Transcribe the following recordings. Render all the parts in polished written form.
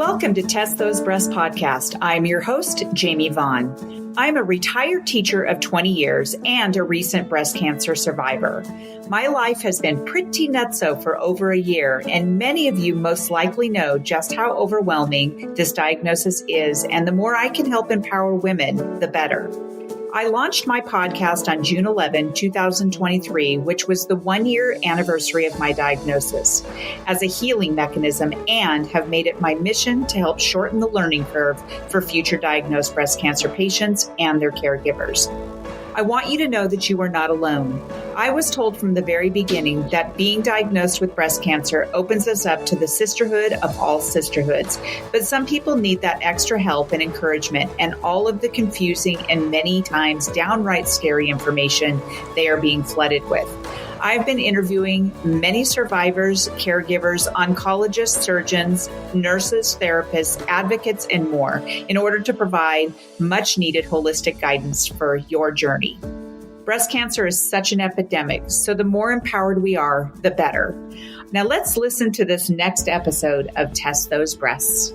Welcome to Test Those Breasts podcast. I'm your host, Jamie Vaughn. I'm a retired teacher of 20 years and a recent breast cancer survivor. My life has been pretty nutso for over a year, and many of you most likely know just how overwhelming this diagnosis is, and the more I can help empower women, the better. I launched my podcast on June 11, 2023, which was the 1-year anniversary of my diagnosis, as a healing mechanism, and have made it my mission to help shorten the learning curve for future diagnosed breast cancer patients and their caregivers. I want you to know that you are not alone. I was told from the very beginning that being diagnosed with breast cancer opens us up to the sisterhood of all sisterhoods. But some people need that extra help and encouragement and all of the confusing and many times downright scary information they are being flooded with. I've been interviewing many survivors, caregivers, oncologists, surgeons, nurses, therapists, advocates, and more in order to provide much needed holistic guidance for your journey. Breast cancer is such an epidemic, so the more empowered we are, the better. Now let's listen to this next episode of Test Those Breasts.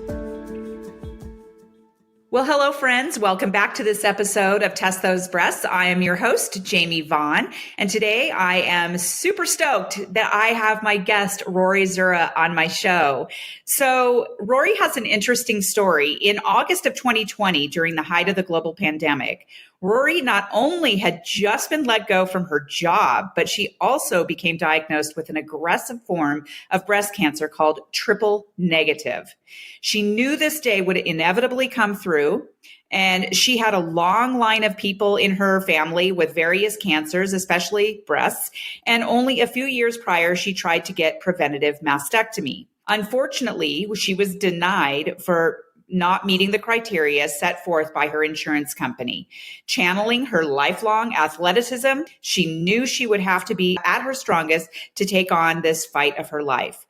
Well, hello, friends. Welcome back to this episode of Test Those Breasts. I am your host, Jamie Vaughn, and today I am super stoked that I have my guest, Rory Zura, on my show. So Rory has an interesting story. In August of 2020, during the height of the global pandemic, Rory not only had just been let go from her job, but she also became diagnosed with an aggressive form of breast cancer called triple negative. She knew this day would inevitably come through, and she had a long line of people in her family with various cancers, especially breasts, and only a few years prior, she tried to get preventative mastectomy. Unfortunately, she was denied for not meeting the criteria set forth by her insurance company. Channeling her lifelong athleticism, she knew she would have to be at her strongest to take on this fight of her life.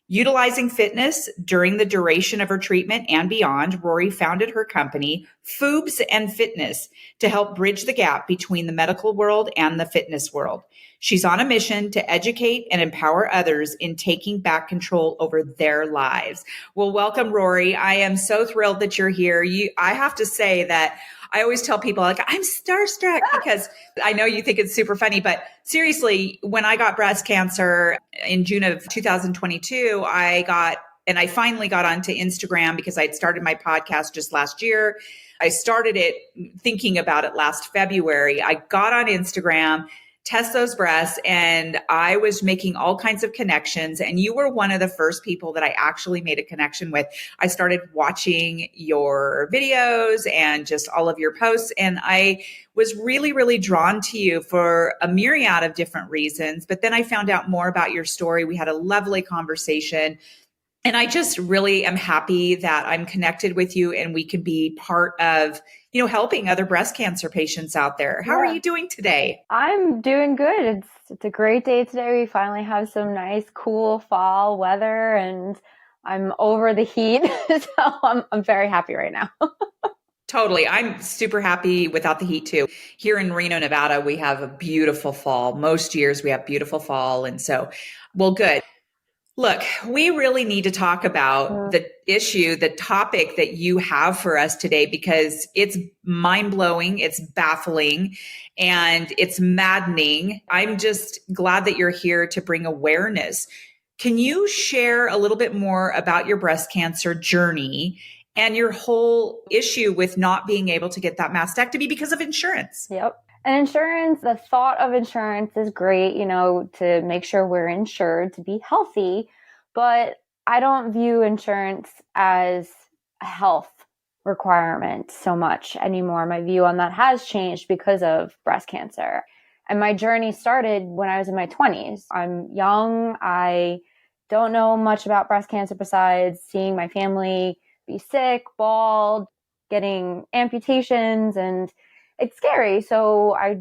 Utilizing fitness during the duration of her treatment and beyond, Rory founded her company, Foobs and Fitness, to help bridge the gap between the medical world and the fitness world. She's on a mission to educate and empower others in taking back control over their lives. Well, welcome, Rory. I am so thrilled that you're here. I have to say that I always tell people, like, I'm starstruck because I know you think it's super funny, but seriously, when I got breast cancer in June of 2022, I finally got onto Instagram because I'd started my podcast just last year. I started it thinking about it last February. I got on Instagram, Test Those Breasts, and I was making all kinds of connections. And you were one of the first people that I actually made a connection with. I started watching your videos and just all of your posts. And I was really, really drawn to you for a myriad of different reasons. But then I found out more about your story. We had a lovely conversation. And I just really am happy that I'm connected with you and we can be part of, helping other breast cancer patients out there. How are you doing today? I'm doing good. It's a great day today. We finally have some nice, cool fall weather and I'm over the heat. So I'm very happy right now. Totally. I'm super happy without the heat too. Here in Reno, Nevada, we have a beautiful fall. Most years we have beautiful fall. And so, well, good. Look, we really need to talk about the topic that you have for us today, because it's mind-blowing, it's baffling, and it's maddening. I'm just glad that you're here to bring awareness. Can you share a little bit more about your breast cancer journey and your whole issue with not being able to get that mastectomy because of insurance? Yep. And insurance, the thought of insurance is great, to make sure we're insured to be healthy. But I don't view insurance as a health requirement so much anymore. My view on that has changed because of breast cancer. And my journey started when I was in my 20s. I'm young. I don't know much about breast cancer besides seeing my family be sick, bald, getting amputations, and it's scary. So I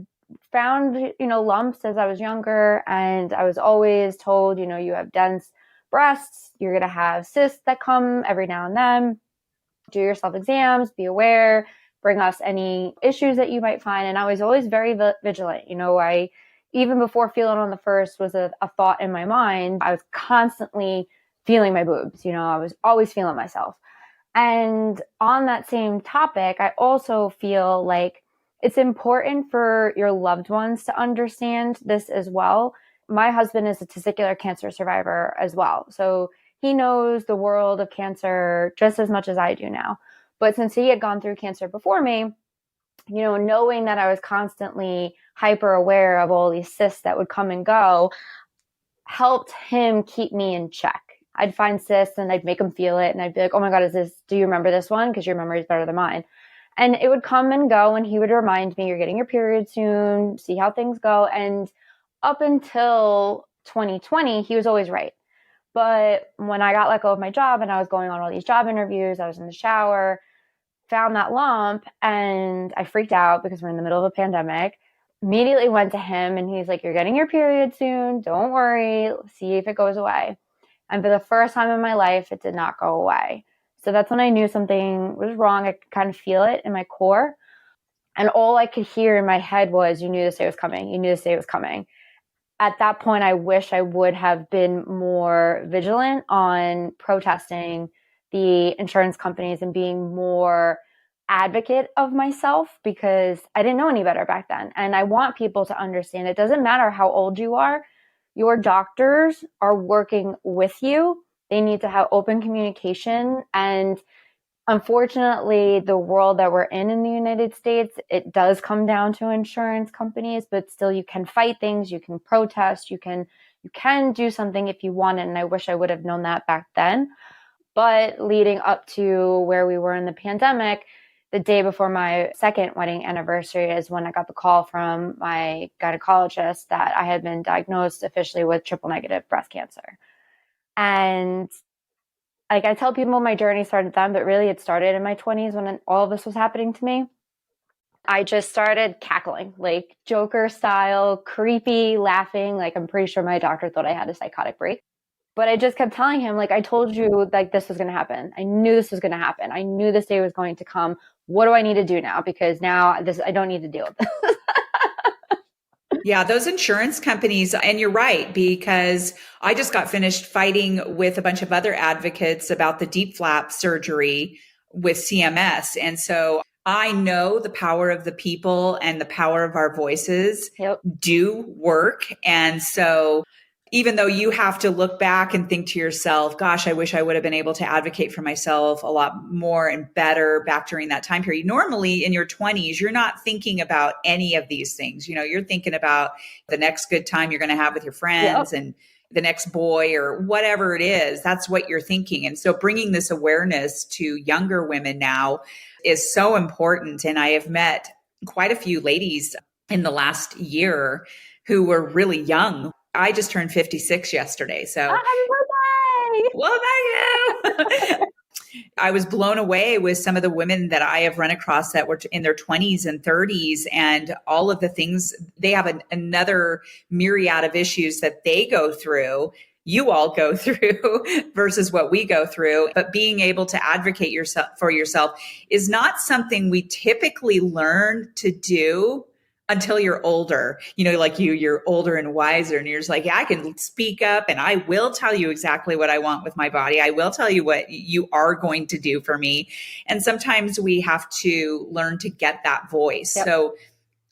found, lumps as I was younger, and I was always told, you have dense breasts, you're going to have cysts that come every now and then. Do your self-exams, be aware, bring us any issues that you might find. And I was always very vigilant. I, even before feeling on the first was a thought in my mind, I was constantly feeling my boobs. I was always feeling myself. And on that same topic, I also feel like it's important for your loved ones to understand this as well. My husband is a testicular cancer survivor as well. So he knows the world of cancer just as much as I do now. But since he had gone through cancer before me, knowing that I was constantly hyper aware of all these cysts that would come and go helped him keep me in check. I'd find cysts and I'd make him feel it. And I'd be like, oh my God, do you remember this one? Because your memory is better than mine. And it would come and go. And he would remind me, you're getting your period soon. See how things go. And up until 2020, he was always right. But when I got let go of my job and I was going on all these job interviews, I was in the shower, found that lump, and I freaked out because we're in the middle of a pandemic. Immediately went to him and he's like, you're getting your period soon. Don't worry. See if it goes away. And for the first time in my life, it did not go away. So that's when I knew something was wrong. I could kind of feel it in my core. And all I could hear in my head was, you knew this day was coming. You knew this day was coming. At that point, I wish I would have been more vigilant on protesting the insurance companies and being more advocate of myself, because I didn't know any better back then. And I want people to understand it doesn't matter how old you are. Your doctors are working with you. They need to have open communication. And unfortunately, the world that we're in the United States, it does come down to insurance companies, but still you can fight things, you can protest, you can do something if you want it. And I wish I would have known that back then. But leading up to where we were in the pandemic, the day before my second wedding anniversary is when I got the call from my gynecologist that I had been diagnosed officially with triple negative breast cancer. And like I tell people, my journey started then, but really it started in my 20s when all of this was happening to me. I just started cackling, like Joker style, creepy, laughing. Like I'm pretty sure my doctor thought I had a psychotic break. But I just kept telling him, like, I told you, like, this was going to happen. I knew this was going to happen. I knew this day was going to come. What do I need to do now? Because now I don't need to deal with this. Yeah, those insurance companies, and you're right, because I just got finished fighting with a bunch of other advocates about the deep flap surgery with CMS. And so I know the power of the people and the power of our voices do work. And so even though you have to look back and think to yourself, gosh, I wish I would have been able to advocate for myself a lot more and better back during that time period. Normally in your 20s, you're not thinking about any of these things. You're thinking about the next good time you're going to have with your friends and the next boy or whatever it is. That's what you're thinking. And so bringing this awareness to younger women now is so important. And I have met quite a few ladies in the last year who were really young. I just turned 56 yesterday. So, happy birthday! Well, thank you. I was blown away with some of the women that I have run across that were in their 20s and 30s, and all of the things they have another myriad of issues that they go through. You all go through versus what we go through. But being able to advocate for yourself is not something we typically learn to do until you're older. Like you're older and wiser, and you're just like, yeah, I can speak up and I will tell you exactly what I want with my body. I will tell you what you are going to do for me. And sometimes we have to learn to get that voice. Yep. So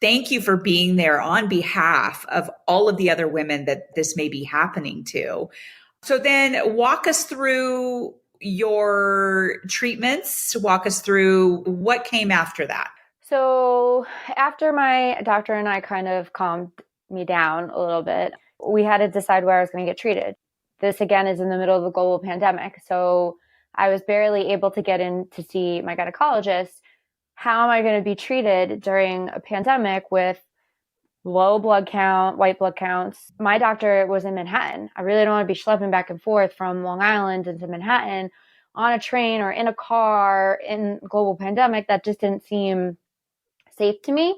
thank you for being there on behalf of all of the other women that this may be happening to. So then walk us through your treatments. Walk us through what came after that. So after my doctor and I kind of calmed me down a little bit, we had to decide where I was going to get treated. This again is in the middle of a global pandemic. So I was barely able to get in to see my gynecologist. How am I going to be treated during a pandemic with low blood count, white blood counts? My doctor was in Manhattan. I really don't want to be schlepping back and forth from Long Island into Manhattan on a train or in a car in global pandemic. That just didn't seem safe to me.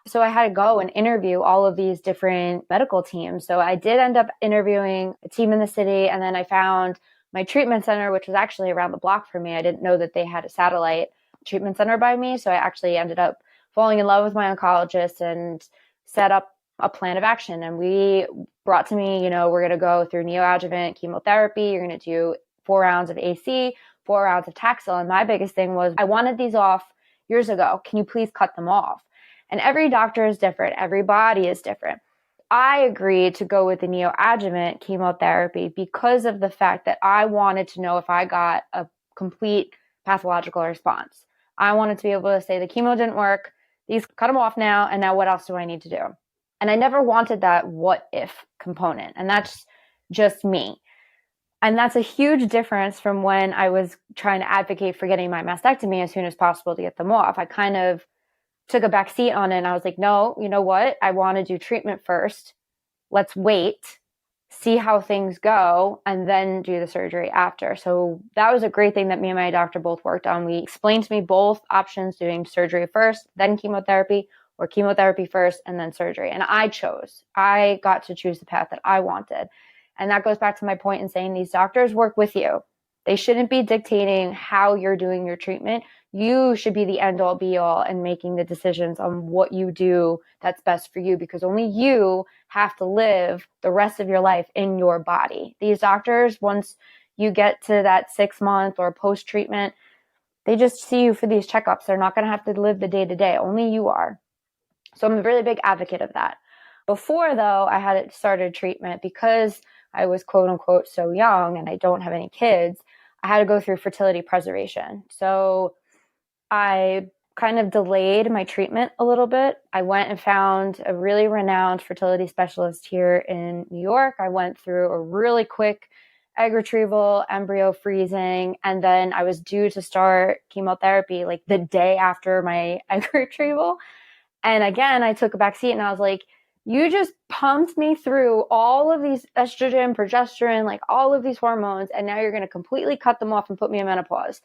So I had to go and interview all of these different medical teams. So I did end up interviewing a team in the city, and then I found my treatment center, which was actually around the block for me. I didn't know that they had a satellite treatment center by me. So I actually ended up falling in love with my oncologist and set up a plan of action. And we brought to me, we're going to go through neoadjuvant chemotherapy. You're going to do 4 rounds of AC, 4 rounds of Taxol. And my biggest thing was, I wanted these off years ago. Can you please cut them off? And every doctor is different. Every body is different. I agreed to go with the neoadjuvant chemotherapy because of the fact that I wanted to know if I got a complete pathological response. I wanted to be able to say the chemo didn't work, these cut them off now, and now what else do I need to do? And I never wanted that what if component. And that's just me. And that's a huge difference from when I was trying to advocate for getting my mastectomy as soon as possible to get them off. I kind of took a back seat on it, and I was like, no, you know what? I want to do treatment first. Let's wait, see how things go, and then do the surgery after. So that was a great thing that me and my doctor both worked on. We explained to me both options, doing surgery first, then chemotherapy, or chemotherapy first and then surgery. And I got to choose the path that I wanted. And that goes back to my point in saying these doctors work with you. They shouldn't be dictating how you're doing your treatment. You should be the end all be all and making the decisions on what you do that's best for you, because only you have to live the rest of your life in your body. These doctors, once you get to that 6-month or post-treatment, they just see you for these checkups. They're not going to have to live the day-to-day. Only you are. So I'm a really big advocate of that. Before, though, I had started treatment because I was quote unquote so young and I don't have any kids. I had to go through fertility preservation. So I kind of delayed my treatment a little bit. I went and found a really renowned fertility specialist here in New York. I went through a really quick egg retrieval, embryo freezing, and then I was due to start chemotherapy like the day after my egg retrieval. And again, I took a back seat and I was like, you just pumped me through all of these estrogen, progesterone, like all of these hormones, and now you're going to completely cut them off and put me in menopause.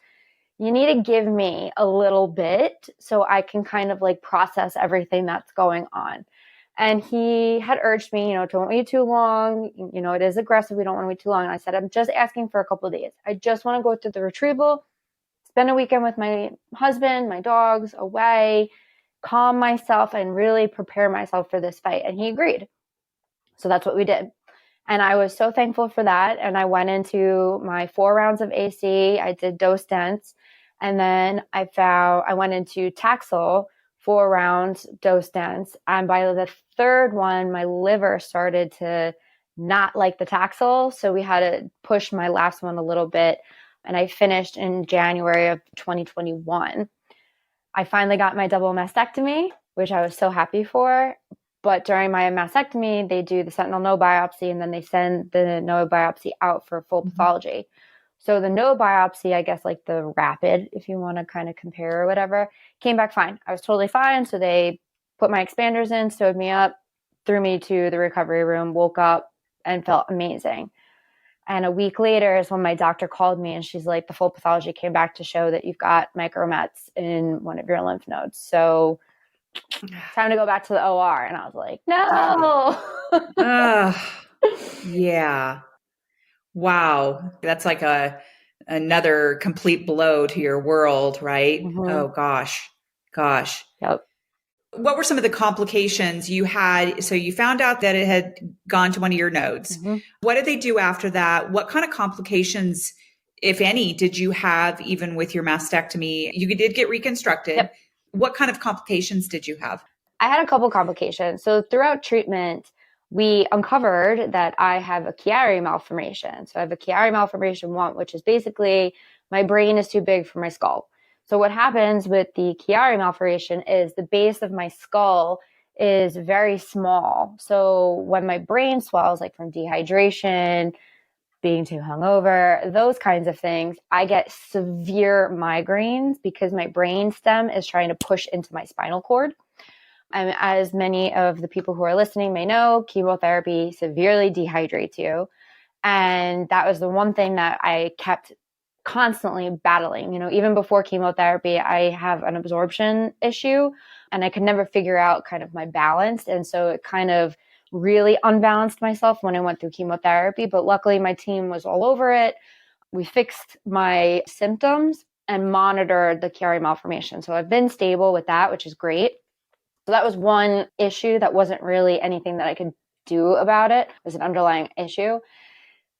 You need to give me a little bit so I can kind of like process everything that's going on. And he had urged me, don't wait too long. It is aggressive. We don't want to wait too long. And I said, I'm just asking for a couple of days. I just want to go through the retrieval, spend a weekend with my husband, my dogs, away, calm myself and really prepare myself for this fight. And he agreed. So that's what we did. And I was so thankful for that. And I went into my 4 rounds of AC. I did dose dense. And then I went into Taxol, 4 rounds, dose dense. And by the third one, my liver started to not like the Taxol. So we had to push my last one a little bit. And I finished in January of 2021. I finally got my double mastectomy, which I was so happy for. But during my mastectomy, they do the sentinel node biopsy, and then they send the node biopsy out for full pathology. So the node biopsy, I guess like the rapid, if you want to kind of compare or whatever, came back fine. I was totally fine. So they put my expanders in, sewed me up, threw me to the recovery room, woke up and felt amazing. And a week later is when my doctor called me and she's like, the full pathology came back to show that you've got micromets in one of your lymph nodes. So time to go back to the OR. And I was like, no. Yeah. Wow. That's like another complete blow to your world, right? Mm-hmm. Oh gosh. Yep. What were some of the complications you had? So you found out that it had gone to one of your nodes. Mm-hmm. What did they do after that? What kind of complications, if any, did you have even with your mastectomy? You did get reconstructed. Yep. What kind of complications did you have? I had a couple complications. So throughout treatment, we uncovered that I have a Chiari malformation. So I have a Chiari malformation 1, which is basically my brain is too big for my skull. So what happens with the Chiari malformation is the base of my skull is very small. So when my brain swells, like from dehydration, being too hungover, those kinds of things, I get severe migraines because my brain stem is trying to push into my spinal cord. And as many of the people who are listening may know, chemotherapy severely dehydrates you. And that was the one thing that I kept constantly battling. Even before chemotherapy, I have an absorption issue and I could never figure out kind of my balance. And so it kind of really unbalanced myself when I went through chemotherapy. But luckily my team was all over it. We fixed my symptoms and monitored the Chiari malformation. So I've been stable with that, which is great. So that was one issue that wasn't really anything that I could do about it. It was an underlying issue.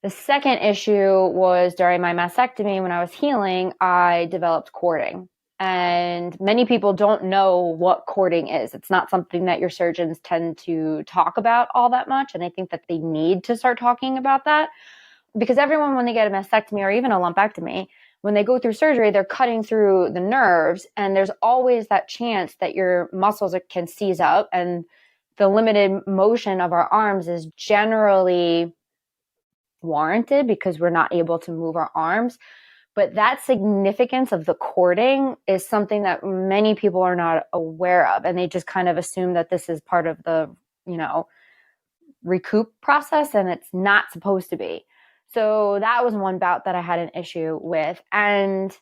The second issue was during my mastectomy, when I was healing, I developed cording. And many people don't know what cording is. It's not something that your surgeons tend to talk about all that much. And I think that they need to start talking about that, because everyone, when they get a mastectomy or even a lumpectomy, when they go through surgery, they're cutting through the nerves. And there's always that chance that your muscles can seize up. And the limited motion of our arms is generally warranted because we're not able to move our arms. But that significance of the cording is something that many people are not aware of. And they just kind of assume that this is part of the, recoup process, and it's not supposed to be. So that was one bout that I had an issue with. And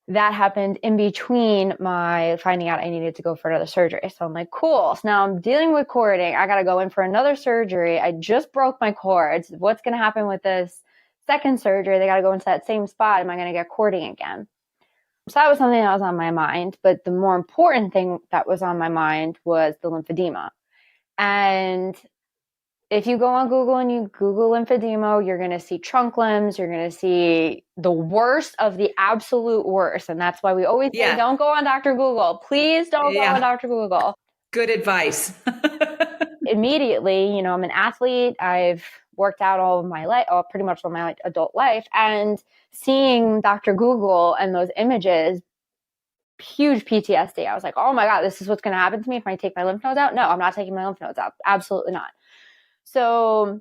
that happened in between my finding out I needed to go for another surgery. So I'm like, cool. So now I'm dealing with cording. I got to go in for another surgery. I just broke my cords. What's going to happen with this second surgery? They got to go into that same spot. Am I going to get cording again? So that was something that was on my mind. But the more important thing that was on my mind was the lymphedema. And if you go on Google and you Google lymphedema, you're going to see trunk limbs. You're going to see the worst of the absolute worst. And that's why we always say, don't go on Dr. Google. Please don't go on Dr. Google. Good advice. Immediately, I'm an athlete. I've worked out all of my life, pretty much all my adult life. And seeing Dr. Google and those images, huge PTSD. I was like, oh my God, this is what's going to happen to me if I take my lymph nodes out? No, I'm not taking my lymph nodes out. Absolutely not. So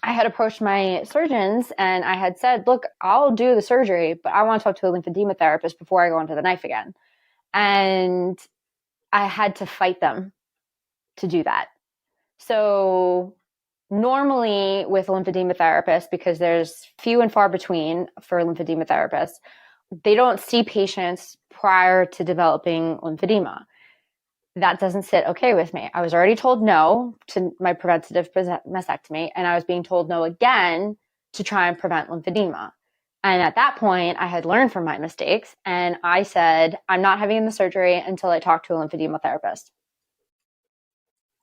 I had approached my surgeons and I had said, look, I'll do the surgery, but I want to talk to a lymphedema therapist before I go into the knife again. And I had to fight them to do that. So normally with a lymphedema therapist, because there's few and far between for lymphedema therapists, they don't see patients prior to developing lymphedema. That doesn't sit okay with me. I was already told no to my preventative mastectomy, and I was being told no again to try and prevent lymphedema. And at that point, I had learned from my mistakes, and I said, I'm not having the surgery until I talk to a lymphedema therapist.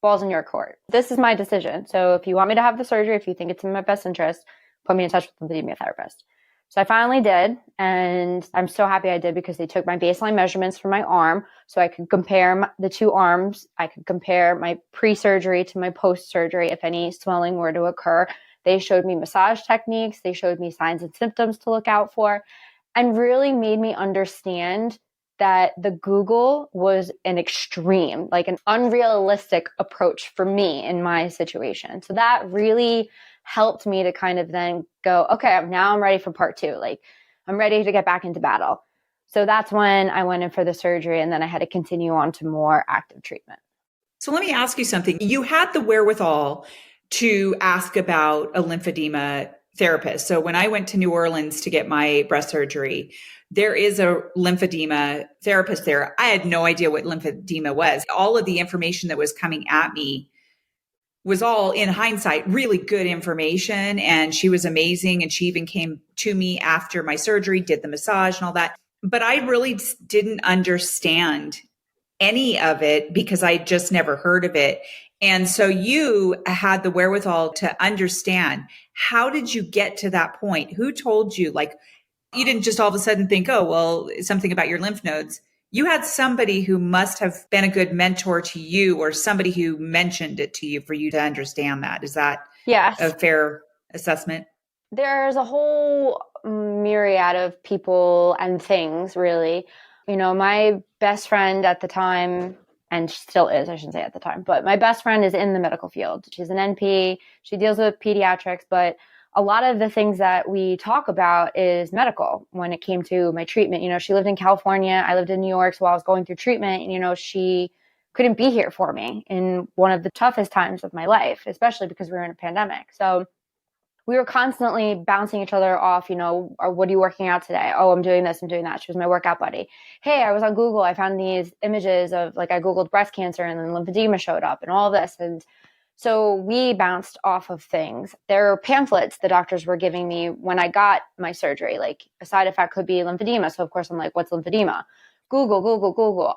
Ball's in your court. This is my decision. So if you want me to have the surgery, if you think it's in my best interest, put me in touch with a lymphedema therapist. So I finally did, and I'm so happy I did, because they took my baseline measurements from my arm so I could compare the two arms. I could compare my pre-surgery to my post-surgery if any swelling were to occur. They showed me massage techniques. They showed me signs and symptoms to look out for, and really made me understand that the Google was an extreme, like an unrealistic approach for me in my situation. So that really helped me to kind of then go, okay, now I'm ready for part two. Like, I'm ready to get back into battle. So that's when I went in for the surgery, and then I had to continue on to more active treatment. So let me ask you something. You had the wherewithal to ask about a lymphedema therapist. So when I went to New Orleans to get my breast surgery, there is a lymphedema therapist there. I had no idea what lymphedema was. All of the information that was coming at me was all, in hindsight, really good information. And she was amazing. And she even came to me after my surgery, did the massage and all that. But I really didn't understand any of it because I just never heard of it. And so you had the wherewithal to understand. How did you get to that point? Who told you? Like, you didn't just all of a sudden think, oh, well, something about your lymph nodes. You had somebody who must have been a good mentor to you, or somebody who mentioned it to you for you to understand that. Is that a fair assessment? There's a whole myriad of people and things, really. My best friend at the time, and she still is, I shouldn't say at the time, but my best friend is in the medical field. She's an NP. She deals with pediatrics, but a lot of the things that we talk about is medical when it came to my treatment. She lived in California. I lived in New York. So while I was going through treatment, she couldn't be here for me in one of the toughest times of my life, especially because we were in a pandemic. So we were constantly bouncing each other off, what are you working out today? Oh, I'm doing this, I'm doing that. She was my workout buddy. Hey, I was on Google. I found these images of, I Googled breast cancer, and then lymphedema showed up and all this. And so we bounced off of things. There are pamphlets the doctors were giving me when I got my surgery, like a side effect could be lymphedema. So of course I'm like, what's lymphedema? Google.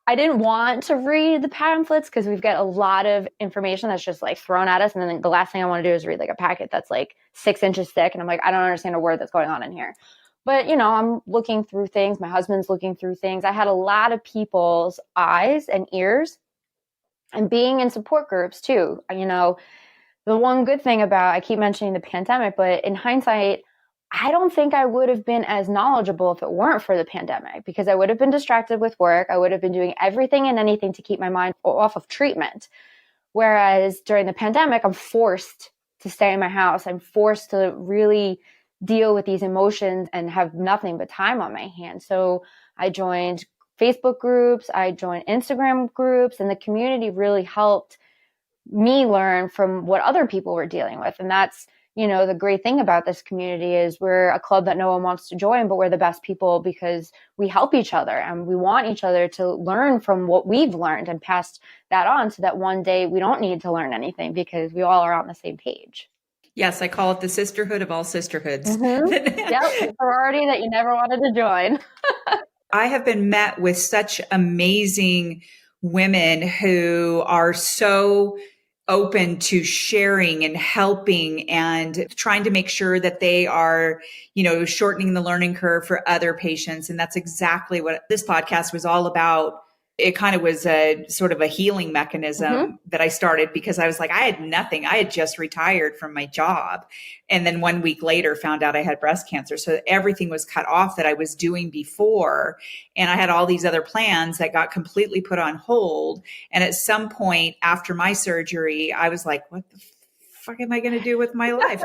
I didn't want to read the pamphlets because we've got a lot of information that's just like thrown at us. And then the last thing I want to do is read like a packet that's like 6 inches thick. And I'm like, I don't understand a word that's going on in here. But, I'm looking through things. My husband's looking through things. I had a lot of people's eyes and ears and being in support groups too. The one good thing about, I keep mentioning the pandemic, but in hindsight, I don't think I would have been as knowledgeable if it weren't for the pandemic, because I would have been distracted with work. I would have been doing everything and anything to keep my mind off of treatment. Whereas during the pandemic, I'm forced to stay in my house. I'm forced to really deal with these emotions and have nothing but time on my hands. So I joined Facebook groups, I joined Instagram groups, and the community really helped me learn from what other people were dealing with. And that's, the great thing about this community is we're a club that no one wants to join, but we're the best people because we help each other and we want each other to learn from what we've learned and pass that on so that one day we don't need to learn anything because we all are on the same page. Yes, I call it the sisterhood of all sisterhoods. Mm-hmm. Yep, sorority that you never wanted to join. I have been met with such amazing women who are so open to sharing and helping and trying to make sure that they are, shortening the learning curve for other patients. And that's exactly what this podcast was all about. It kind of was a sort of a healing mechanism that I started because I was like, I had nothing. I had just retired from my job. And then 1 week later found out I had breast cancer. So everything was cut off that I was doing before. And I had all these other plans that got completely put on hold. And at some point after my surgery, I was like, what the fuck am I going to do with my life?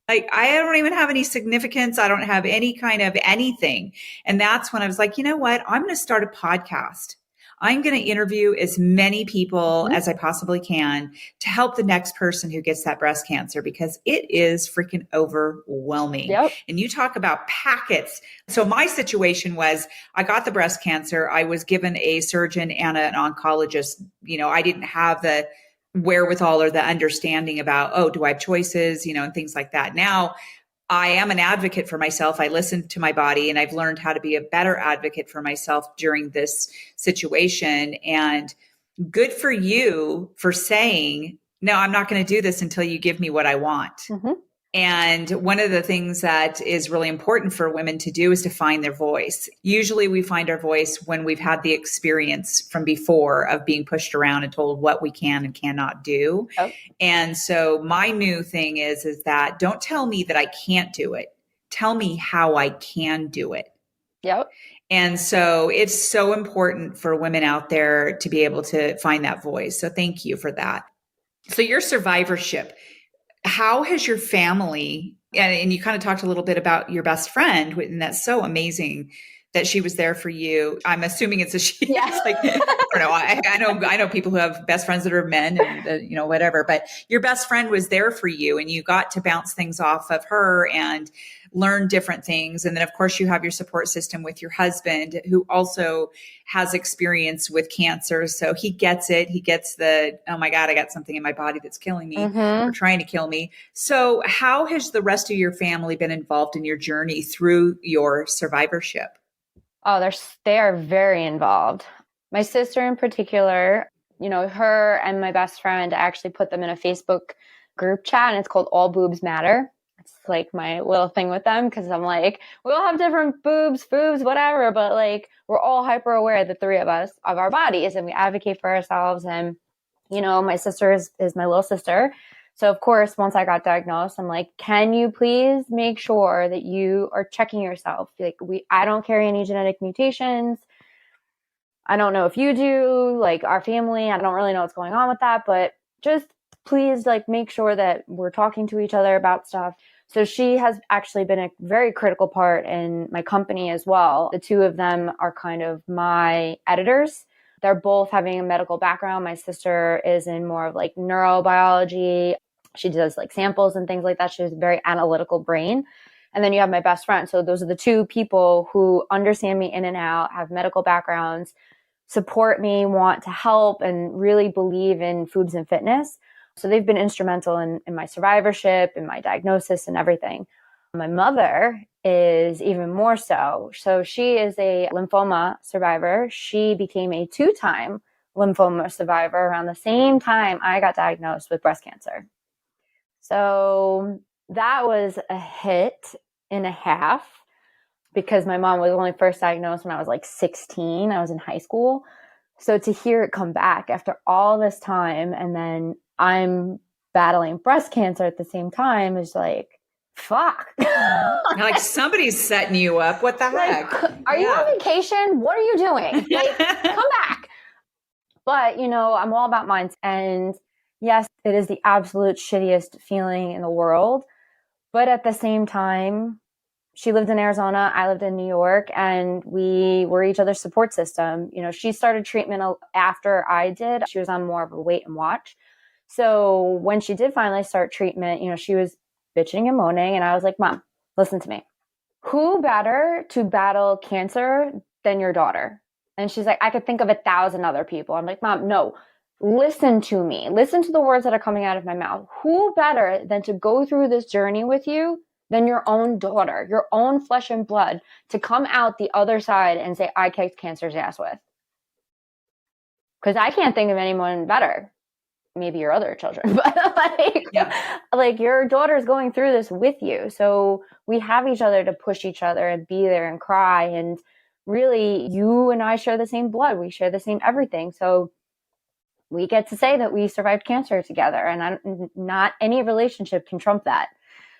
Like, I don't even have any significance. I don't have any kind of anything. And that's when I was like, you know what? I'm going to start a podcast. I'm going to interview as many people as I possibly can to help the next person who gets that breast cancer, because it is freaking overwhelming. Yep. And you talk about packets. So my situation was I got the breast cancer. I was given a surgeon and an oncologist. I didn't have the wherewithal or the understanding about, do I have choices, and things like that. Now I am an advocate for myself. I listen to my body and I've learned how to be a better advocate for myself during this situation. And good for you for saying, no, I'm not going to do this until you give me what I want. Mm-hmm. And one of the things that is really important for women to do is to find their voice. Usually we find our voice when we've had the experience from before of being pushed around and told what we can and cannot do. Oh. And so my new thing is that don't tell me that I can't do it. Tell me how I can do it. Yep. And so it's so important for women out there to be able to find that voice. So thank you for that. So your survivorship, how has your family, and you kind of talked a little bit about your best friend, and that's so amazing that she was there for you. I'm assuming it's a she. Yeah. Like, I don't know. I know people who have best friends that are men and, whatever, but your best friend was there for you and you got to bounce things off of her and learn different things. And then of course you have your support system with your husband who also has experience with cancer. So he gets it. He gets the, oh my God, I got something in my body that's killing me or trying to kill me. So how has the rest of your family been involved in your journey through your survivorship? Oh, they are very involved. My sister in particular, her and my best friend, I actually put them in a Facebook group chat and it's called All Boobs Matter. It's like my little thing with them because I'm like, we all have different boobs, whatever, but like we're all hyper aware, the three of us, of our bodies, and we advocate for ourselves. And, my sister is my little sister. So of course, once I got diagnosed, I'm like, can you please make sure that you are checking yourself? Like I don't carry any genetic mutations. I don't know if you do, like our family, I don't really know what's going on with that, but just please make sure that we're talking to each other about stuff. So she has actually been a very critical part in my company as well. The two of them are kind of my editors. They're both having a medical background. My sister is in more of neurobiology. She does samples and things like that. She has a very analytical brain. And then you have my best friend. So those are the two people who understand me in and out, have medical backgrounds, support me, want to help, and really believe in Foobs and Fitness. So they've been instrumental in my survivorship, in my diagnosis and everything. My mother is even more so. So she is a lymphoma survivor. She became a 2-time lymphoma survivor around the same time I got diagnosed with breast cancer. So that was a hit and a half because my mom was only first diagnosed when I was like 16. I was in high school. So to hear it come back after all this time, and then I'm battling breast cancer at the same time, is like, fuck. Like somebody's setting you up. What the heck? Are you on vacation? What are you doing? Like, come back. But, you know, I'm all about mindset. And yes, it is the absolute shittiest feeling in the world. But at the same time, she lived in Arizona, I lived in New York, and we were each other's support system. You know, she started treatment after I did. She was on more of a wait and watch. So when she did finally start treatment, you know, she was bitching and moaning. And I was like, Mom, listen to me. Who better to battle cancer than your daughter? And she's like, I could think of 1,000 other people. I'm like, Mom, no, listen to me. Listen to the words that are coming out of my mouth. Who better than to go through this journey with you than your own daughter, your own flesh and blood, to come out the other side and say, I kicked cancer's ass with? Because I can't think of anyone better. Maybe your other children, but like your daughter's going through this with you. So we have each other to push each other and be there and cry. And really, you and I share the same blood. We share the same everything. So we get to say that we survived cancer together, and not any relationship can trump that.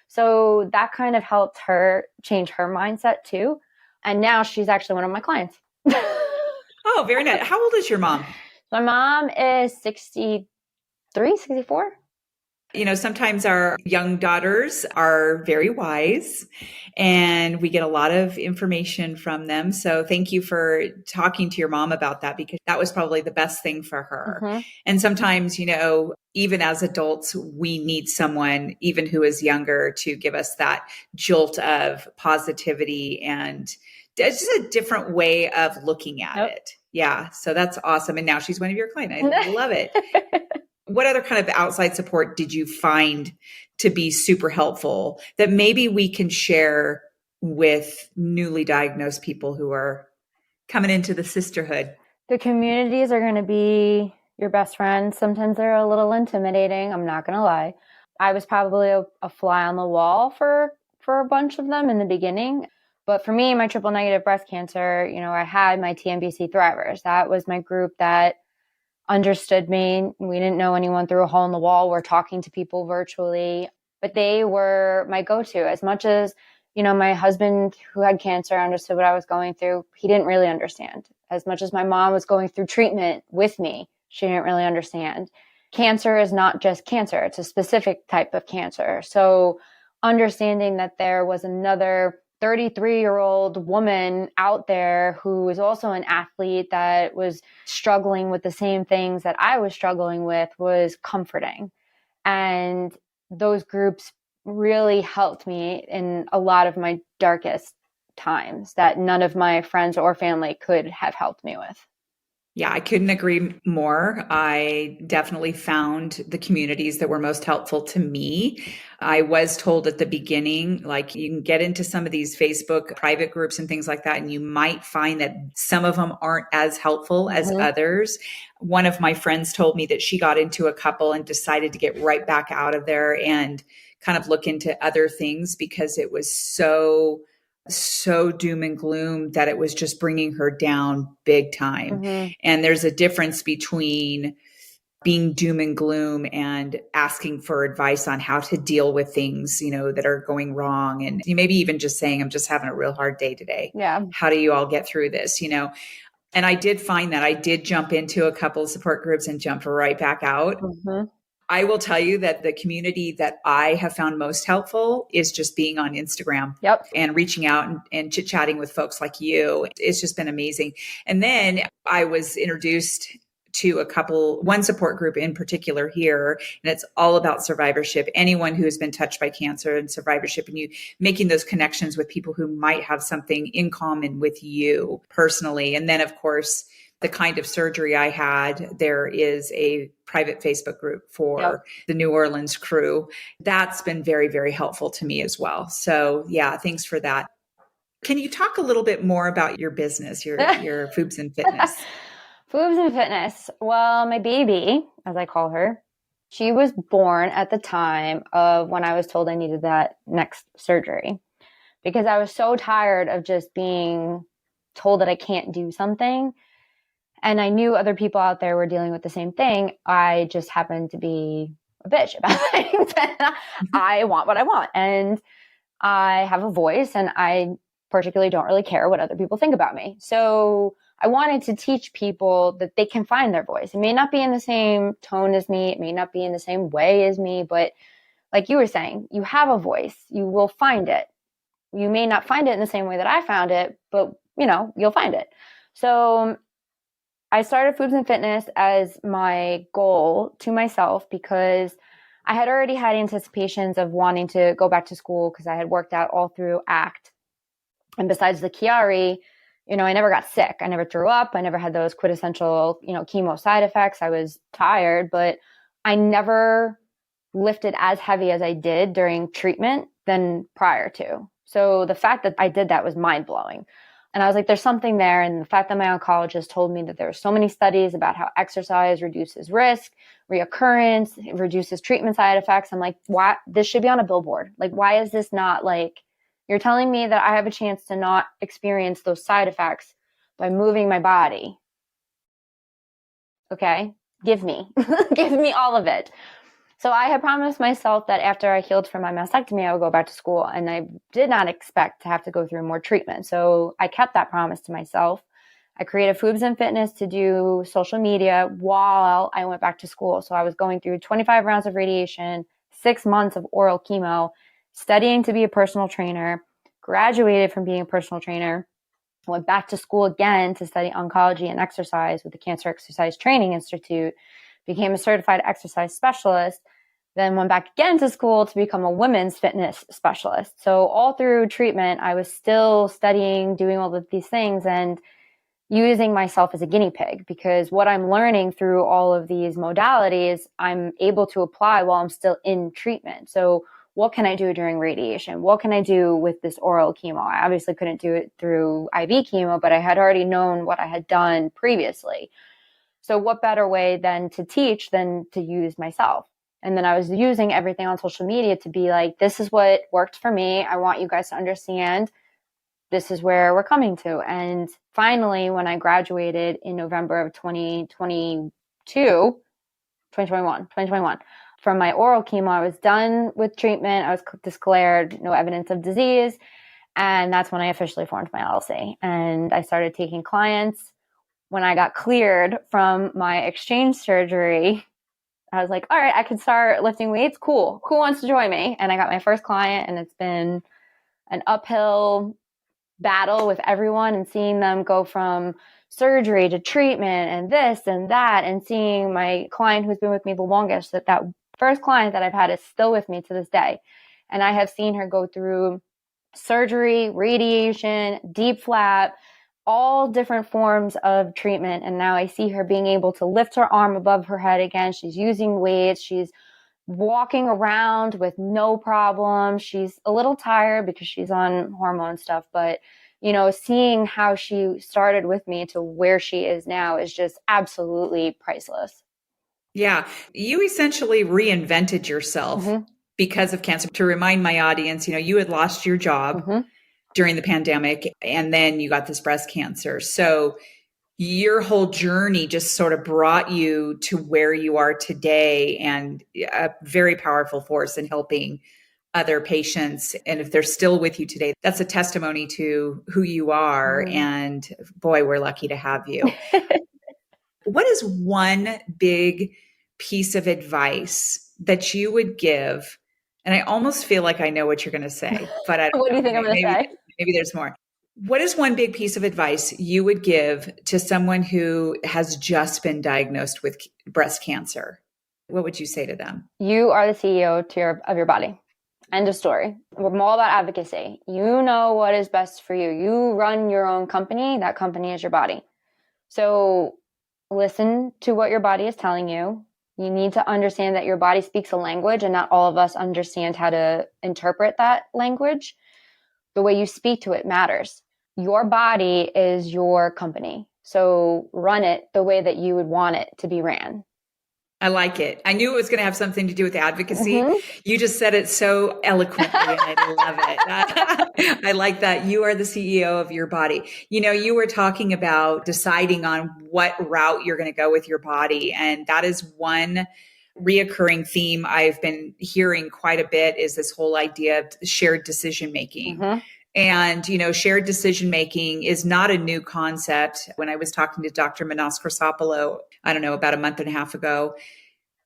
So that kind of helped her change her mindset too. And now she's actually one of my clients. Oh, very nice. How old is your mom? My mom is 63, 64. You know, sometimes our young daughters are very wise and we get a lot of information from them. So thank you for talking to your mom about that, because that was probably the best thing for her. Mm-hmm. And sometimes, you know, even as adults, we need someone, even who is younger, to give us that jolt of positivity, and it's just a different way of looking at it. Yeah. So that's awesome. And now she's one of your clients. I love it. What other kind of outside support did you find to be super helpful that maybe we can share with newly diagnosed people who are coming into the sisterhood? The communities are going to be your best friends. Sometimes they're a little intimidating. I'm not going to lie. I was probably a fly on the wall for a bunch of them in the beginning. But for me, my triple negative breast cancer, you know, I had my TNBC Thrivers. That was my group that understood me. We didn't know anyone through a hole in the wall. We're talking to people virtually, but they were my go-to. As much as, you know, my husband who had cancer understood what I was going through, he didn't really understand. As much as my mom was going through treatment with me, she didn't really understand. Cancer is not just cancer. It's a specific type of cancer. So understanding that there was another 33-year-old woman out there who was also an athlete that was struggling with the same things that I was struggling with was comforting. And those groups really helped me in a lot of my darkest times that none of my friends or family could have helped me with. Yeah, I couldn't agree more. I definitely found the communities that were most helpful to me. I was told at the beginning, like, you can get into some of these Facebook private groups and things like that, and you might find that some of them aren't as helpful as others. One of my friends told me that she got into a couple and decided to get right back out of there and kind of look into other things because it was so doom and gloom that it was just bringing her down big time. Mm-hmm. And there's a difference between being doom and gloom and asking for advice on how to deal with things, you know, that are going wrong. And maybe even just saying, I'm just having a real hard day today. Yeah. How do you all get through this? You know? And I did find that I did jump into a couple of support groups and jump right back out. Mm-hmm. I will tell you that the community that I have found most helpful is just being on Instagram and reaching out and chit-chatting with folks like you. It's just been amazing. And then I was introduced to one support group in particular here, and it's all about survivorship. Anyone who has been touched by cancer and survivorship, and you making those connections with people who might have something in common with you personally. And then, of course, the kind of surgery I had, there is a private Facebook group for the New Orleans crew. That's been very, very helpful to me as well. So yeah, thanks for that. Can you talk a little bit more about your business, your Foobs and Fitness? Foobs and Fitness. Well, my baby, as I call her, she was born at the time of when I was told I needed that next surgery, because I was so tired of just being told that I can't do something. And I knew other people out there were dealing with the same thing. I just happened to be a bitch about things. I want what I want. And I have a voice, and I particularly don't really care what other people think about me. So I wanted to teach people that they can find their voice. It may not be in the same tone as me. It may not be in the same way as me, but like you were saying, you have a voice. You will find it. You may not find it in the same way that I found it, but you'll find it. So I started Foobs and Fitness as my goal to myself, because I had already had anticipations of wanting to go back to school, because I had worked out all through ACT. And besides the Chiari, I never got sick. I never threw up. I never had those quintessential, chemo side effects. I was tired, but I never lifted as heavy as I did during treatment than prior to. So the fact that I did that was mind blowing. And I was like, there's something there. And the fact that my oncologist told me that there were so many studies about how exercise reduces risk, reoccurrence, it reduces treatment side effects. I'm like, why? This should be on a billboard. Like, why is this not like, you're telling me that I have a chance to not experience those side effects by moving my body? Okay, give me all of it. So I had promised myself that after I healed from my mastectomy, I would go back to school, and I did not expect to have to go through more treatment. So I kept that promise to myself. I created Foobs and Fitness to do social media while I went back to school. So I was going through 25 rounds of radiation, 6 months of oral chemo, studying to be a personal trainer, graduated from being a personal trainer, went back to school again to study oncology and exercise with the Cancer Exercise Training Institute, became a certified exercise specialist, then went back again to school to become a women's fitness specialist. So all through treatment, I was still studying, doing all of these things, and using myself as a guinea pig, because what I'm learning through all of these modalities, I'm able to apply while I'm still in treatment. So what can I do during radiation? What can I do with this oral chemo? I obviously couldn't do it through IV chemo, but I had already known what I had done previously. So what better way than to teach than to use myself? And then I was using everything on social media to be like, this is what worked for me. I want you guys to understand this is where we're coming to. And finally, when I graduated in November of 2021, from my oral chemo, I was done with treatment. I was declared no evidence of disease. And that's when I officially formed my LLC. And I started taking clients. When I got cleared from my exchange surgery, I was like, all right, I can start lifting weights. Cool. Who wants to join me? And I got my first client, and it's been an uphill battle with everyone, and seeing them go from surgery to treatment and this and that, and seeing my client who's been with me the longest, that first client that I've had is still with me to this day. And I have seen her go through surgery, radiation, deep flap, all different forms of treatment. And now I see her being able to lift her arm above her head again. She's using weights. She's walking around with no problem. She's a little tired because she's on hormone stuff, but seeing how she started with me to where she is now is just absolutely priceless. Yeah. You essentially reinvented yourself because of cancer. To remind my audience, you had lost your job during the pandemic, and then you got this breast cancer. So your whole journey just sort of brought you to where you are today, and a very powerful force in helping other patients. And if they're still with you today, that's a testimony to who you are. And boy, we're lucky to have you. What is one big piece of advice that you would give? And I almost feel like I know what you're going to say, but I don't What do you think I'm going to say? Maybe there's more. What is one big piece of advice you would give to someone who has just been diagnosed with breast cancer? What would you say to them? You are the CEO of your body. End of story. We're all about advocacy. You know what is best for you. You run your own company. That company is your body. So listen to what your body is telling you. You need to understand that your body speaks a language, and not all of us understand how to interpret that language. The way you speak to it matters. Your body is your company. So run it the way that you would want it to be ran. I like it. I knew it was going to have something to do with advocacy. You just said it so eloquently, and I love it. I like that. You are the CEO of your body. You know, you were talking about deciding on what route you're going to go with your body. And that is one reoccurring theme I've been hearing quite a bit, is this whole idea of shared decision making. And, you know, shared decision making is not a new concept. When I was talking to Dr. Manas Chrysopoulou, I don't know, about a month and a half ago,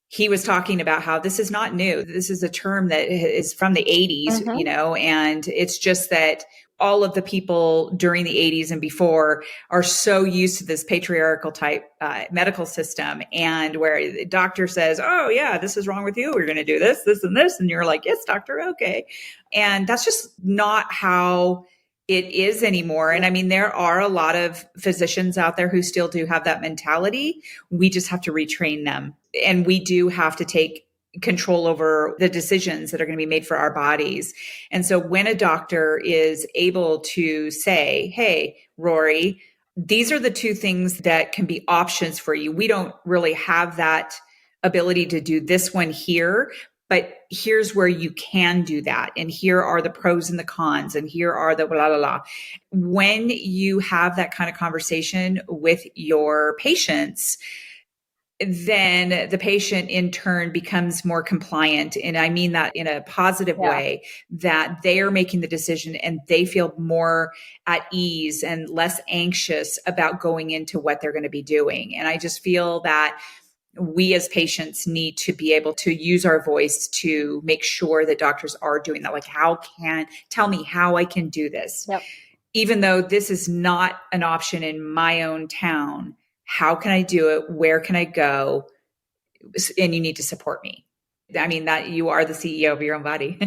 he was talking about how this is not new. This is a term that is from the 80s, you know, and it's just that all of the people during the 80s and before are so used to this patriarchal type medical system, and where the doctor says, oh yeah, this is wrong with you. We're going to do this, this, and this. And you're like, yes, doctor. Okay. And that's just not how it is anymore. And I mean, there are a lot of physicians out there who still do have that mentality. We just have to retrain them. And we do have to take control over the decisions that are going to be made for our bodies. And so when a doctor is able to say, hey, Rory, these are the two things that can be options for you. We don't really have that ability to do this one here, but here's where you can do that. And here are the pros and the cons. And here are the blah, blah, blah. When you have that kind of conversation with your patients, then the patient in turn becomes more compliant. And I mean that in a positive way, that they are making the decision and they feel more at ease and less anxious about going into what they're going to be doing. And I just feel that we as patients need to be able to use our voice to make sure that doctors are doing that. Like, tell me how I can do this. Even though this is not an option in my own town, how can I do it? Where can I go? And you need to support me. I mean, that you are the CEO of your own body,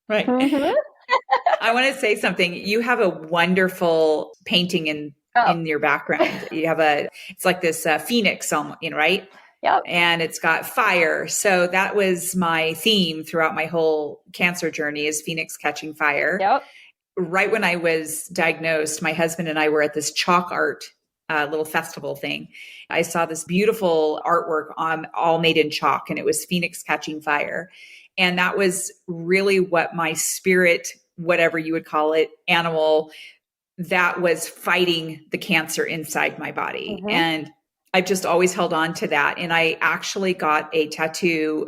right? I want to say something. You have a wonderful painting in your background. You have it's like this phoenix, right? Yep. And it's got fire. So that was my theme throughout my whole cancer journey, is phoenix catching fire. Yep. Right when I was diagnosed, my husband and I were at this chalk art little festival thing. I saw this beautiful artwork all made in chalk, and it was phoenix catching fire. And that was really what my spirit, whatever you would call it, animal, that was fighting the cancer inside my body. And I've just always held on to that. And I actually got a tattoo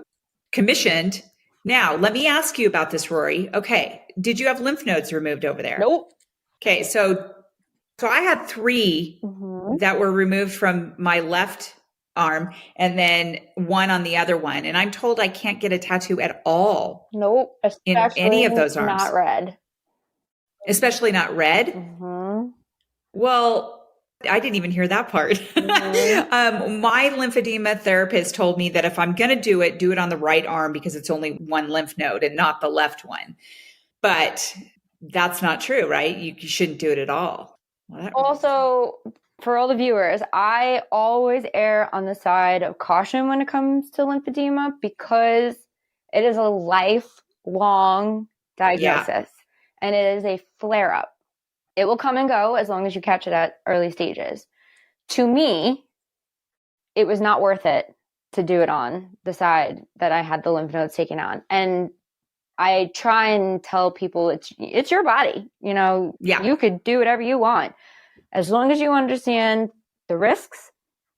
commissioned. Now, let me ask you about this, Rory. Okay. Did you have lymph nodes removed over there? Nope. Okay. So I had 3 that were removed from my left arm, and then 1 on the other one. And I'm told I can't get a tattoo at all. Nope. In any of those arms. Not red. Especially not red? Well, I didn't even hear that part. My lymphedema therapist told me that if I'm going to do it on the right arm, because it's only 1 lymph node and not the left one. But that's not true, right? You shouldn't do it at all. Well, also, for all the viewers, I always err on the side of caution when it comes to lymphedema, because it is a lifelong diagnosis and it is a flare-up. It will come and go as long as you catch it at early stages. To me, it was not worth it to do it on the side that I had the lymph nodes taken on. And I try and tell people it's your body. You know, you could do whatever you want. As long as you understand the risks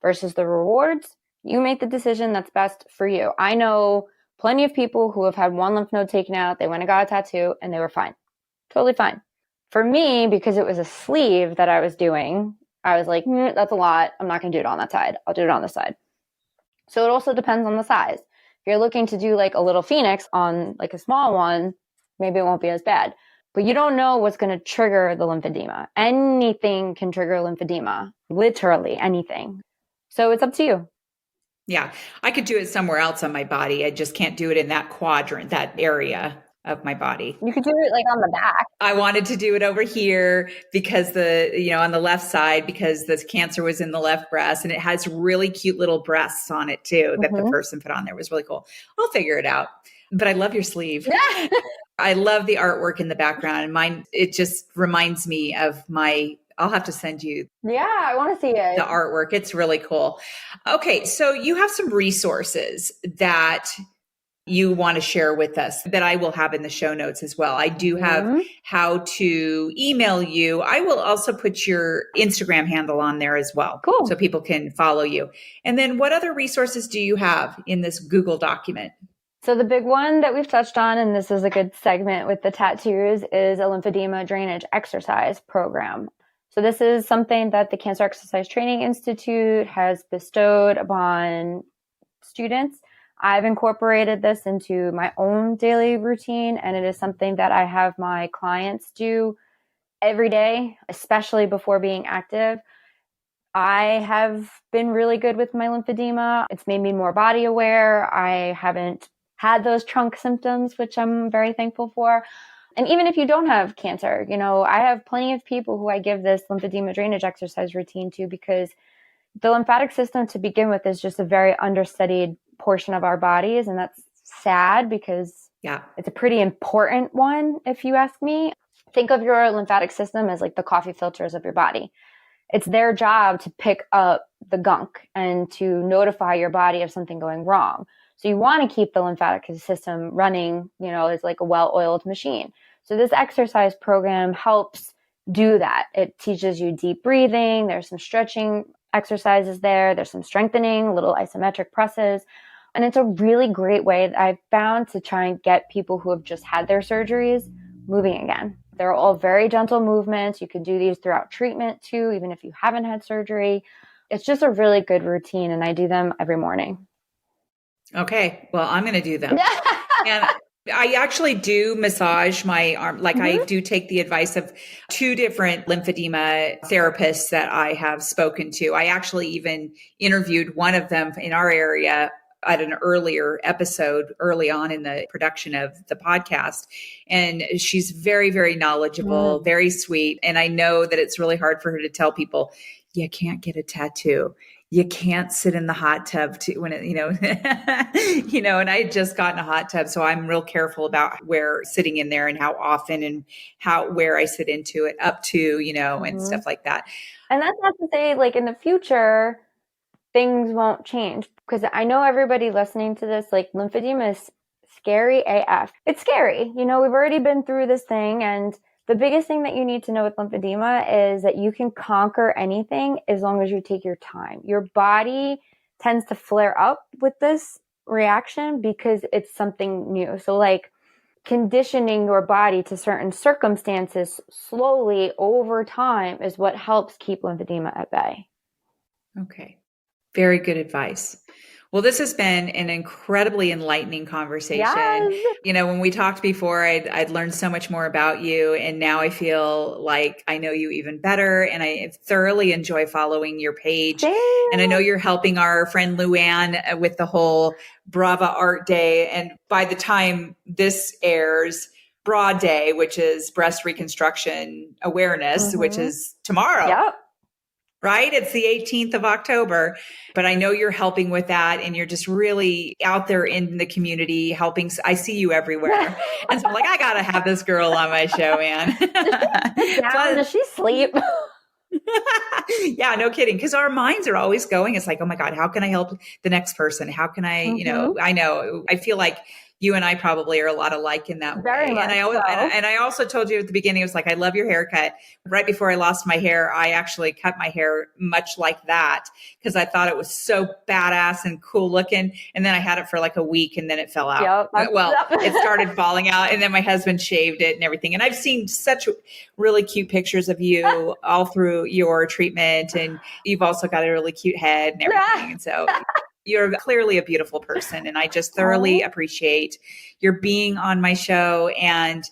versus the rewards, you make the decision that's best for you. I know plenty of people who have had 1 lymph node taken out. They went and got a tattoo and they were fine. Totally fine. For me, because it was a sleeve that I was doing, I was like, that's a lot. I'm not going to do it on that side. I'll do it on this side. So it also depends on the size. If you're looking to do like a little phoenix on like a small one, maybe it won't be as bad. But you don't know what's going to trigger the lymphedema. Anything can trigger lymphedema. Literally anything. So it's up to you. Yeah. I could do it somewhere else on my body. I just can't do it in that quadrant, that area of my body. You could do it like on the back. I wanted to do it over here because on the left side, because the cancer was in the left breast, and it has really cute little breasts on it too, that the person put on there. It was really cool. I'll figure it out. But I love your sleeve. I love the artwork in the background. Mine, it just reminds me of I'll have to send you Yeah, I want to see the it. artwork. It's really cool. Okay. So you have some resources that you want to share with us that I will have in the show notes as well. I do have how to email you. I will also put your Instagram handle on there as well. Cool. So people can follow you. And then what other resources do you have in this Google document? So the big one that we've touched on, and this is a good segment with the tattoos, is a lymphedema drainage exercise program. So this is something that the Cancer Exercise Training Institute has bestowed upon students. I've incorporated this into my own daily routine, and it is something that I have my clients do every day, especially before being active. I have been really good with my lymphedema. It's made me more body aware. I haven't had those trunk symptoms, which I'm very thankful for. And even if you don't have cancer, I have plenty of people who I give this lymphedema drainage exercise routine to, because the lymphatic system to begin with is just a very understudied portion of our bodies. And that's sad because it's a pretty important one, if you ask me. Think of your lymphatic system as like the coffee filters of your body. It's their job to pick up the gunk and to notify your body of something going wrong. So you want to keep the lymphatic system running, as like a well-oiled machine. So this exercise program helps do that. It teaches you deep breathing. There's some stretching exercises there. There's some strengthening, little isometric presses. And it's a really great way that I've found to try and get people who have just had their surgeries moving again. They're all very gentle movements. You can do these throughout treatment too, even if you haven't had surgery. It's just a really good routine, and I do them every morning. Okay. Well, I'm going to do them. And I actually do massage my arm. Like I do take the advice of 2 different lymphedema therapists that I have spoken to. I actually even interviewed one of them in our area at an earlier episode early on in the production of the podcast. And she's very, very knowledgeable, very sweet. And I know that it's really hard for her to tell people, you can't get a tattoo. You can't sit in the hot tub when it, and I had just gotten a hot tub. So I'm real careful about where sitting in there and how often and where I sit into it up to, and stuff like that. And that's not to say like in the future, things won't change, because I know everybody listening to this, like lymphedema is scary AF. It's scary. We've already been through this thing, and the biggest thing that you need to know with lymphedema is that you can conquer anything as long as you take your time. Your body tends to flare up with this reaction because it's something new. So like conditioning your body to certain circumstances slowly over time is what helps keep lymphedema at bay. Okay. Very good advice. Well, this has been an incredibly enlightening conversation. Yes. When we talked before, I'd learned so much more about you. And now I feel like I know you even better. And I thoroughly enjoy following your page. Damn. And I know you're helping our friend Luann with the whole Brava Art Day. And by the time this airs, Broad Day, which is Breast Reconstruction Awareness, which is tomorrow. Yep. Right? It's the 18th of October, but I know you're helping with that, and you're just really out there in the community helping. I see you everywhere. And so I'm like, I got to have this girl on my show, man. Does she sleep? Yeah, no kidding. Because our minds are always going. It's like, oh my God, how can I help the next person? How can I, I feel like you and I probably are a lot alike in that Very way. much And I also told you at the beginning, it was like, I love your haircut. Right before I lost my hair, I actually cut my hair much like that because I thought it was so badass and cool looking. And then I had it for like a week and then it fell out. It started falling out, and then my husband shaved it and everything. And I've seen such really cute pictures of you all through your treatment. And you've also got a really cute head and everything. And so you're clearly a beautiful person, and I just thoroughly appreciate your being on my show. And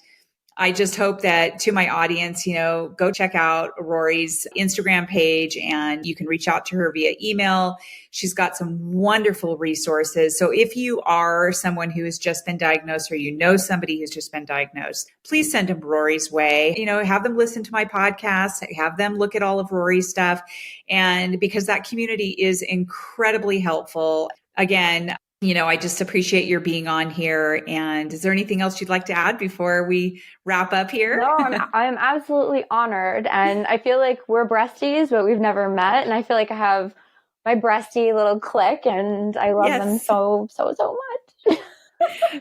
I just hope that to my audience, go check out Rory's Instagram page, and you can reach out to her via email. She's got some wonderful resources. So if you are someone who has just been diagnosed, or somebody who's just been diagnosed, please send them Rory's way. Have them listen to my podcast, have them look at all of Rory's stuff. And because that community is incredibly helpful. Again, I just appreciate your being on here. And is there anything else you'd like to add before we wrap up here? No, I'm absolutely honored. And I feel like we're breasties, but we've never met. And I feel like I have my breasty little clique, and I love them so much.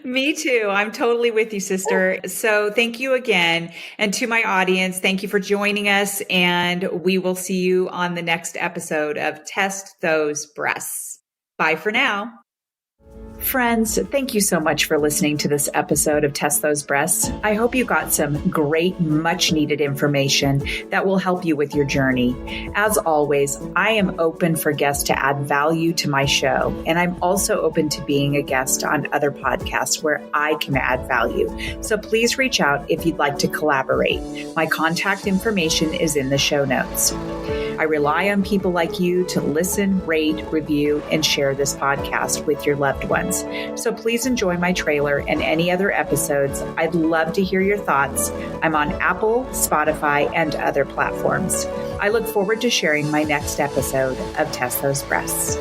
Me too. I'm totally with you, sister. So thank you again. And to my audience, thank you for joining us. And we will see you on the next episode of Test Those Breasts. Bye for now. Friends, thank you so much for listening to this episode of Test Those Breasts. I hope you got some great, much needed information that will help you with your journey. As always, I am open for guests to add value to my show, and I'm also open to being a guest on other podcasts where I can add value. So please reach out if you'd like to collaborate. My contact information is in the show notes. I rely on people like you to listen, rate, review, and share this podcast with your loved ones. So please enjoy my trailer and any other episodes. I'd love to hear your thoughts. I'm on Apple, Spotify, and other platforms. I look forward to sharing my next episode of Test Those Breasts.